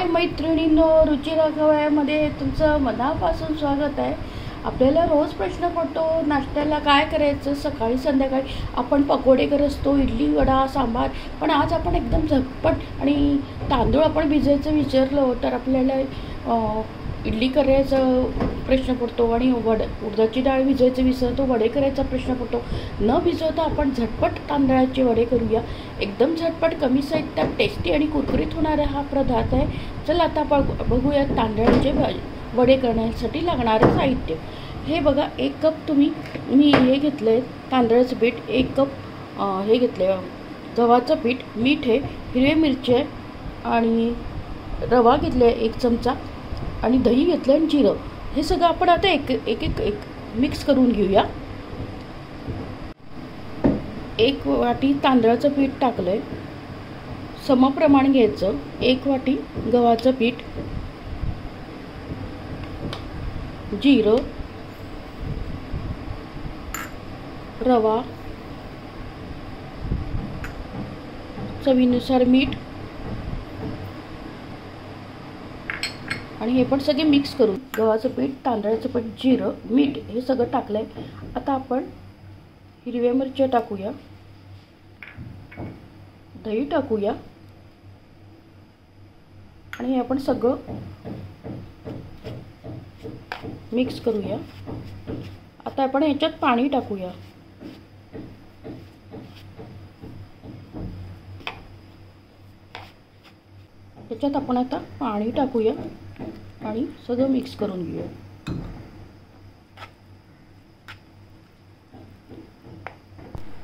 हाय मैत्रिणींनो, रुचिरा गवळ्यामध्ये तुमचं मनापासून स्वागत आहे। आपल्याला रोज प्रश्न पडतो नाश्त्याला काय करायचं, सकाळी संध्याकाळी आपण पकोडे करत असतो, इडली वडा सांबार, पण आज आपण एकदम झटपट आणि तांदूळ आपण भिजवायचं विसरलो तर आपल्याला इडली करायचा प्रश्न पडतो आणि उडदाची डाळ भिजवायचं विसरतो, वडे करायचा प्रश्न पडतो। न भिजवता आपण झटपट तांदळाचे वडे करूया। एकदम झटपट कमी साहित्यात टेस्टी आणि कुरकुरीत होणारा हा पदार्थ आहे। चला आता बघूया तांदळाचे वडे करण्यासाठी लागणारे साहित्य। हे बघा, 1 कप मी हे घेतले तांदळाचं पीठ, 1 कप हे घेतले गव्हाचं पीठ, मीठ आहे, हिरवे मिरची आणि रवा घेतले 1 चमचा आणि दही घेतलं आणि जिरं। हे सगळं आपण आता एक मिक्स करून घेऊया। 1 वाटी तांदळाचं पीठ टाकलंय, समप्रमाण घ्यायचं। 1 वाटी गव्हाचं पीठ, जिरं, रवा, चवीनुसार मीठ आणि हे पण सगळे मिक्स करून गव्हाचं पीठ, तांदळाचं पीठ, जिरं, मीठ हे सगळं टाकलंय। आता आपण हिरव्या मिरच्या टाकूया, दही टाकूया आणि हे आपण सगळं मिक्स करूया। आता आपण याच्यात पाणी टाकूया। याच्यात आपण आता पाणी टाकूया आणि सगळं मिक्स करून घेऊया।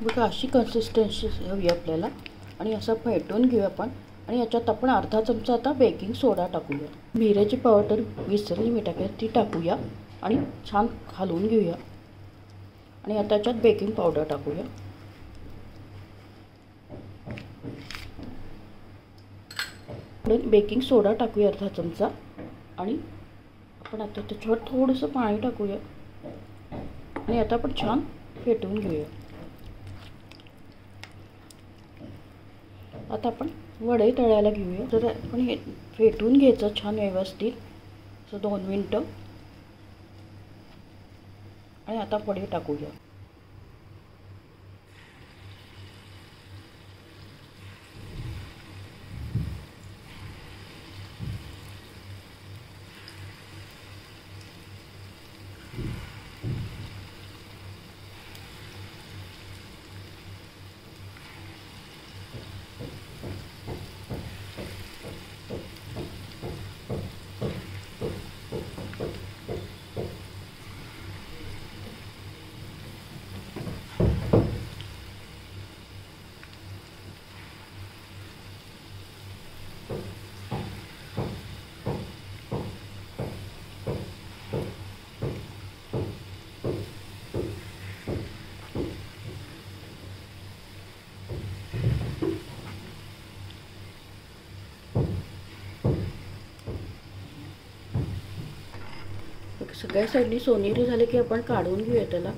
बघा, अशी कन्सिस्टन्सी हवी आपल्याला आणि असं फेटून घेऊया आपण। आणि याच्यात आपण अर्धा चमचा आता बेकिंग सोडा टाकूया। मिऱ्याची पावडर विसरली मी टाकायला, ती टाकूया आणि छान घालून घेऊया। आणि आता याच्यात बेकिंग पावडर टाकूया। बेकिंग सोडा टाकूया अर्धा चमचा आणि आपण आता त्याच्यावर थोडंसं पाणी टाकूया आणि आता आपण छान फेटून घेऊया। आता आपण वडे तळायला घेऊया। तर आपण हे फेटून घ्यायचं छान व्यवस्थित, असं 2 मिनिटं आणि आता वडे टाकूया। सगळ्या साईडनी सोनेरी झाले की आपण काढून घेऊया त्याला।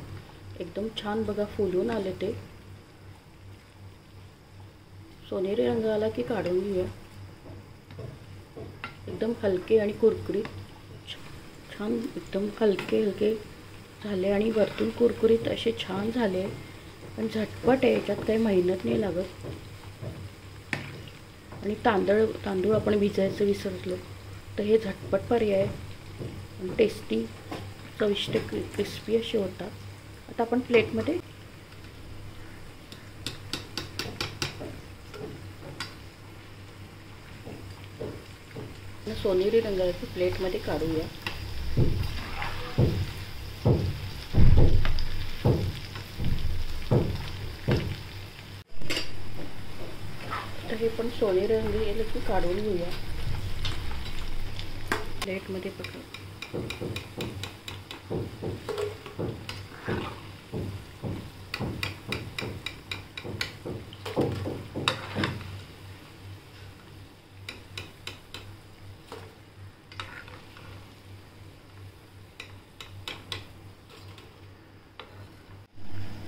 एकदम छान बघा फुलून आले, ते सोनेरी रंग आला की काढून घेऊया। एकदम हलके आणि कुरकुरीत छान, एकदम हलके झाले आणि वरतून कुरकुरीत असे छान झाले। पण झटपट आहे, याच्यात काही मेहनत नाही लागत। आणि तांदूळ आपण भिजायचं विसरलो तर हे झटपट पर्याय आणि टेस्टी, चविष्ट, क्रिस्पी असे होतात। आता आपण प्लेटमध्ये सोनेरी रंगाची प्लेटमध्ये काढूया। तर हे पण सोनेरी रंग गेले की काढून घेऊया प्लेटमध्ये। बघा,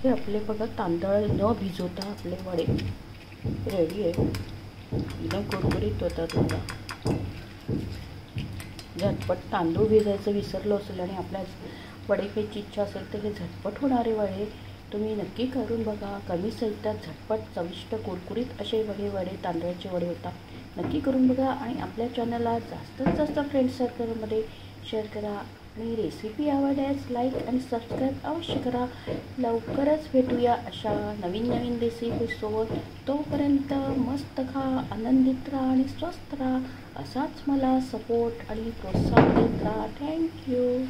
हे आपले बघा तांदूळ न भिजवता आपले वडे रेडी आहे। एकदम कुरकुरीत होतात बघा। झटपट तांदूळ भिजायचं विसरलो असेल आणि आपल्या वडे खायची इच्छा असेल तर हे झटपट होणारे वडे तुम्ही नक्की करून बघा. कमी साहित्यात झटपट चविष्ट कुरकुरीत असे वडे तांदळाचे वडे होतात. नक्की करून बघा आणि आपल्या चॅनलला जास्तीत जास्त फ्रेंड सर्कलमध्ये शेअर करा आणि रेसिपी आवडल्यास लाईक आणि सबस्क्राईब अवश्य करा. लवकरच भेटूया अशा नवीन नवीन रेसिपीसोबत. तोपर्यंत मस्त खा, आनंदित राहा आणि स्वस्त राहा. असाच मला सपोर्ट आणि प्रोत्साहन देत राहा. थँक्यू.